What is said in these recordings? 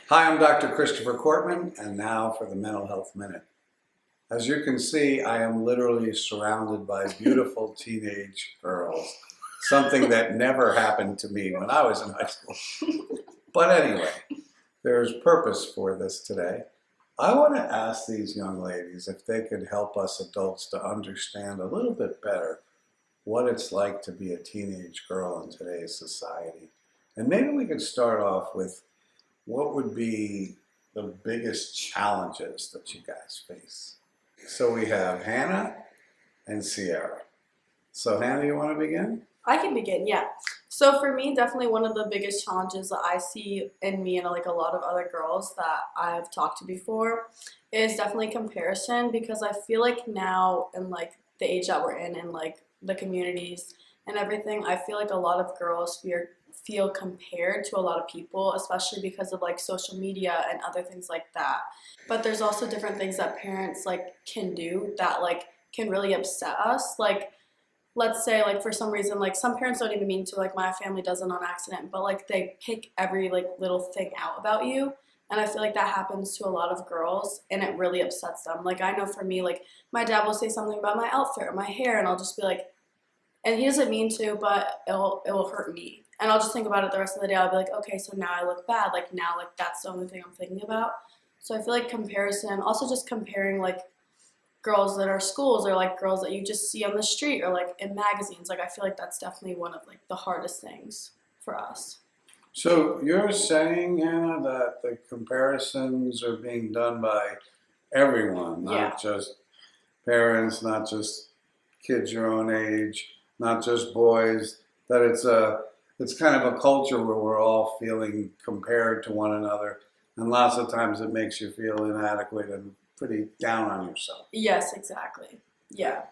Hi, I'm Dr. Christopher Cortman, and now for the Mental Health Minute. As you can see, I am literally surrounded by beautiful teenage girls, something that never happened to me when I was in high school. But anyway, there's purpose for this today. I want to ask these young ladies if they could help us adults to understand a little bit better what it's like to be a teenage girl in today's society. And maybe we could start off with what would be the biggest challenges that you guys face? So we have Hannah and Sierra. So Hannah, you want to begin? I can begin, yeah. So for me, definitely one of the biggest challenges that I see in me and like a lot of other girls that I've talked to before is definitely comparison, because I feel like now in like the age that we're in and like the communities and everything, I feel like a lot of girls feel compared to a lot of people, especially because of like social media and other things like that. But there's also different things that parents like can do that like can really upset us. Like let's say like for some reason like some parents don't even mean to, like my family does it on accident, but like they pick every like little thing out about you, and I feel like that happens to a lot of girls and it really upsets them. Like I know for me, like my dad will say something about my outfit or my hair and I'll just be like, and he doesn't mean to, but it will hurt me, and I'll just think about it the rest of the day. I'll be like, okay, so now I look bad, like now like that's the only thing I'm thinking about. So I feel like comparison, also just comparing like girls that are schools or like girls that you just see on the street or like in magazines. Like I feel like that's definitely one of like the hardest things for us. So you're saying, Hannah, that the comparisons are being done by everyone, Yeah. not just parents, not just kids your own age, not just boys, that it's kind of a culture where we're all feeling compared to one another, and lots of times it makes you feel inadequate and pretty down on yourself. Yes, exactly. Yeah.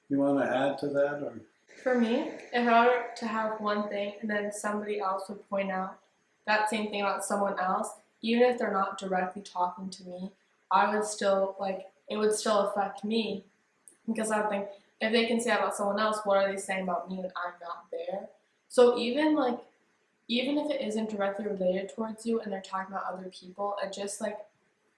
You want to add to that, or? For me, if I were to have one thing and then somebody else would point out that same thing about someone else, even if they're not directly talking to me, I would still it would still affect me, because I would think, if they can say about someone else, what are they saying about me when I'm not there? So even if it isn't directly related towards you and they're talking about other people, it just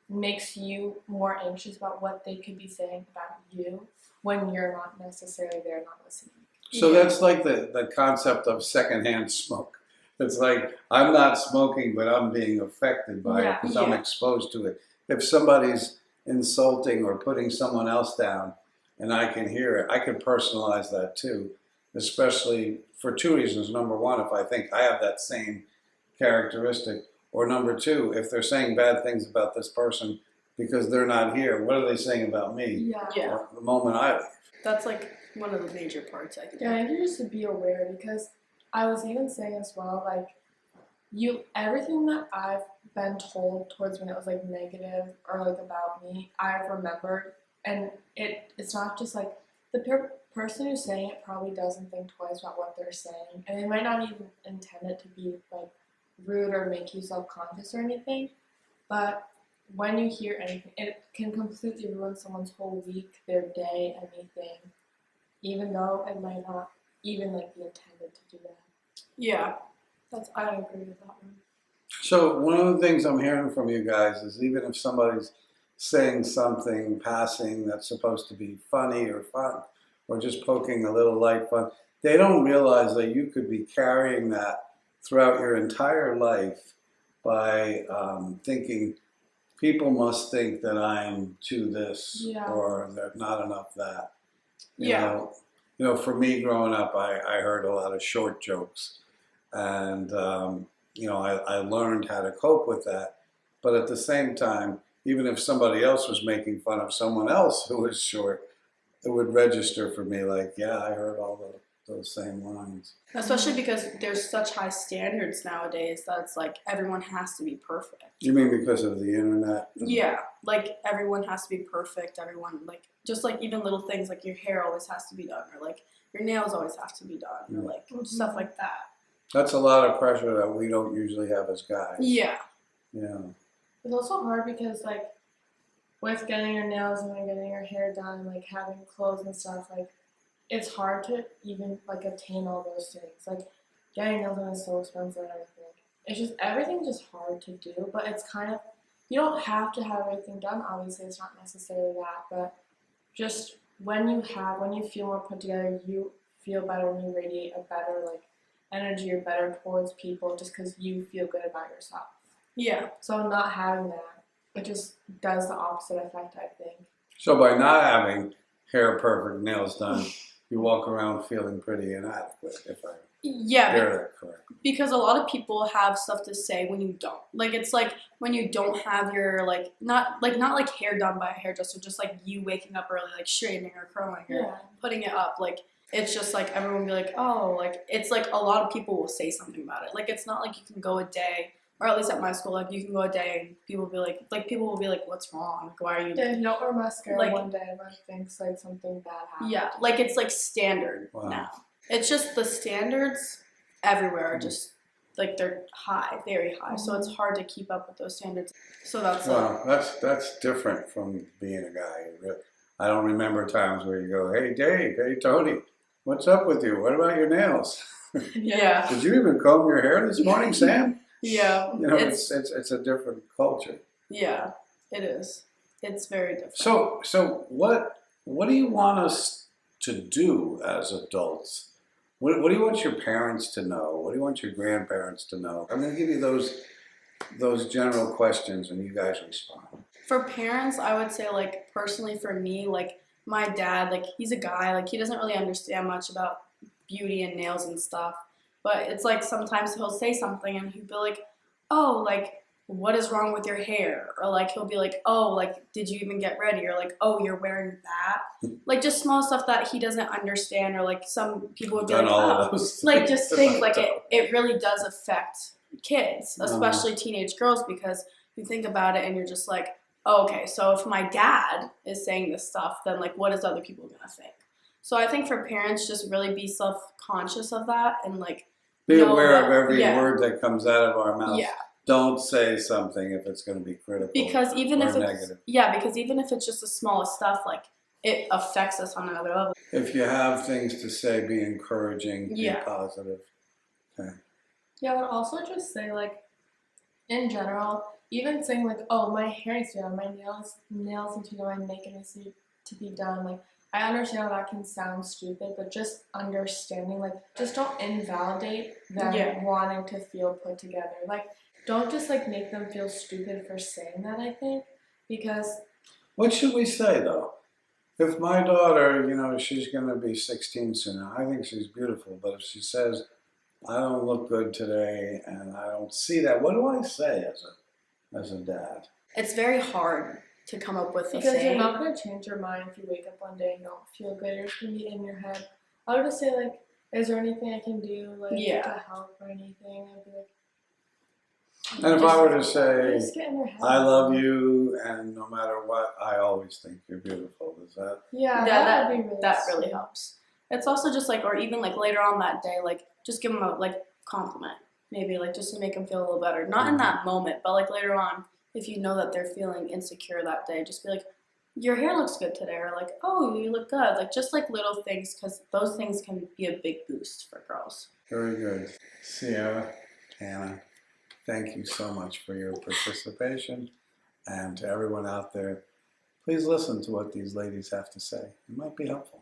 makes you more anxious about what they could be saying about you when you're not necessarily there, not listening. So that's like the concept of secondhand smoke. It's like I'm not smoking, but I'm being affected by it because I'm exposed to it. If somebody's insulting or putting someone else down and I can hear it, I can personalize that too, especially for two reasons. Number one, if I think I have that same characteristic, or number two, if they're saying bad things about this person because they're not here, what are they saying about me Yeah. the moment I leave? That's like one of the major parts, I think. Yeah, I think you just to be aware, because I was even saying as well, everything that I've been told towards me that was like negative or like about me, I've remembered, and it's not just like the person who's saying it probably doesn't think twice about what they're saying, and they might not even intend it to be like rude or make you self-conscious or anything, but when you hear anything, it can completely ruin someone's whole week, their day, anything, even though it might not even be intended to do that. Yeah, I agree with that one. So one of the things I'm hearing from you guys is even if somebody's saying something passing that's supposed to be funny or fun, or just poking a little light fun, they don't realize that you could be carrying that throughout your entire life by thinking people must think that I'm to this or that not enough that. You know, for me growing up, I heard a lot of short jokes, and I learned how to cope with that. But at the same time, even if somebody else was making fun of someone else who was short, it would register for me like, yeah, I heard all those same lines. Especially because there's such high standards nowadays that it's like everyone has to be perfect. You mean because of the internet? Yeah, like everyone has to be perfect. Everyone, like, just like even little things like your hair always has to be done, or like your nails always have to be done, or like stuff like that. That's a lot of pressure that we don't usually have as guys. Yeah. Yeah. It's also hard because with getting your nails and getting your hair done, having clothes and stuff, it's hard to even obtain all those things. Getting nails done is so expensive and everything. it's just everything's just hard to do, but it's kind of, you don't have to have everything done. Obviously, it's not necessarily that, but just when you feel more put together, you feel better and you radiate a better like energy or better towards people just because you feel good about yourself. Yeah. So not having that, it just does the opposite effect, I think. So by not having hair perfect, nails done, you walk around feeling pretty inadequate, if I Yeah, hear that correctly. because a lot of people have stuff to say when you don't. Like it's like when you don't have your like not like hair done by a hairdresser, just like you waking up early, like straightening or curling or putting it up. Like it's just like everyone will be like, oh, like it's like a lot of people will say something about it. Like it's not like you can go a day, or at least at my school, like you can go a day and people will be like, what's wrong? Like, why are you? Yeah, you don't wear mascara Like- one day, everyone thinks like something bad happened. Yeah, like it's like standard Wow. now. It's just the standards everywhere are just like they're high, very high. So it's hard to keep up with those standards. So that's Well, that's different from being a guy. I don't remember times where you go, hey Dave, hey Tony, what's up with you? What about your nails? yeah, Did you even comb your hair this morning, Sam? yeah. You know, it's a different culture. Yeah, it is. It's very different. So what do you want us to do as adults? What do you want your parents to know? What do you want your grandparents to know? I'm going to give you those general questions and you guys respond. For parents, I would say like personally for me, like my dad, like he's a guy, like he doesn't really understand much about beauty and nails and stuff. But it's like sometimes he'll say something and he'll be like, oh, like what is wrong with your hair? Or like he'll be like, oh, like did you even get ready? Or like, oh, you're wearing that. Like just small stuff that he doesn't understand. Or like some people would be Done like, all oh, of those like just things like it really does affect kids, Uh-huh. especially teenage girls, because you think about it and you're just like, oh, okay, so if my dad is saying this stuff, then like what is other people gonna think? So I think for parents, just really be self-conscious of that and like Be know aware that- of every yeah. word that comes out of our mouths. Yeah, Don't say something if it's going to be critical because even or if it's negative. because even if it's just the smallest stuff, like it affects us on another level. If you have things to say, be encouraging, be Yeah. positive. Okay. Yeah, I would also just say like, in general, even saying like, oh, my hair needs to be done, my nails need to be done, my makeup needs to be done. Like, I understand how that can sound stupid, but just understanding, like, just don't invalidate them Yeah. wanting to feel put together. Like, don't just like make them feel stupid for saying that, I think, because What should we say though? If my daughter, you know, she's going to be 16 soon, I think she's beautiful, but if she says, I don't look good today and I don't see that, what do I say as a dad? It's very hard to come up with a because you're saying. not going to change your mind if you wake up one day and don't feel good. You're just going to be in your head. I would just say, like, is there anything I can do, like, Yeah. to help or anything? I'd be like, And if I were to say, just get in your head. I love you, and no matter what, I always think you're beautiful. Is that? Yeah, Yeah, that would be really that really sweet. helps. It's also just like, or even like later on that day, like just give them a like compliment, maybe like just to make them feel a little better. Not in that moment, but like later on, if you know that they're feeling insecure that day, just be like, your hair looks good today, or like, oh, you look good. Like just like little things, because those things can be a big boost for girls. Very good. Sierra, Hannah, thank you so much for your participation. And to everyone out there, please listen to what these ladies have to say. It might be helpful.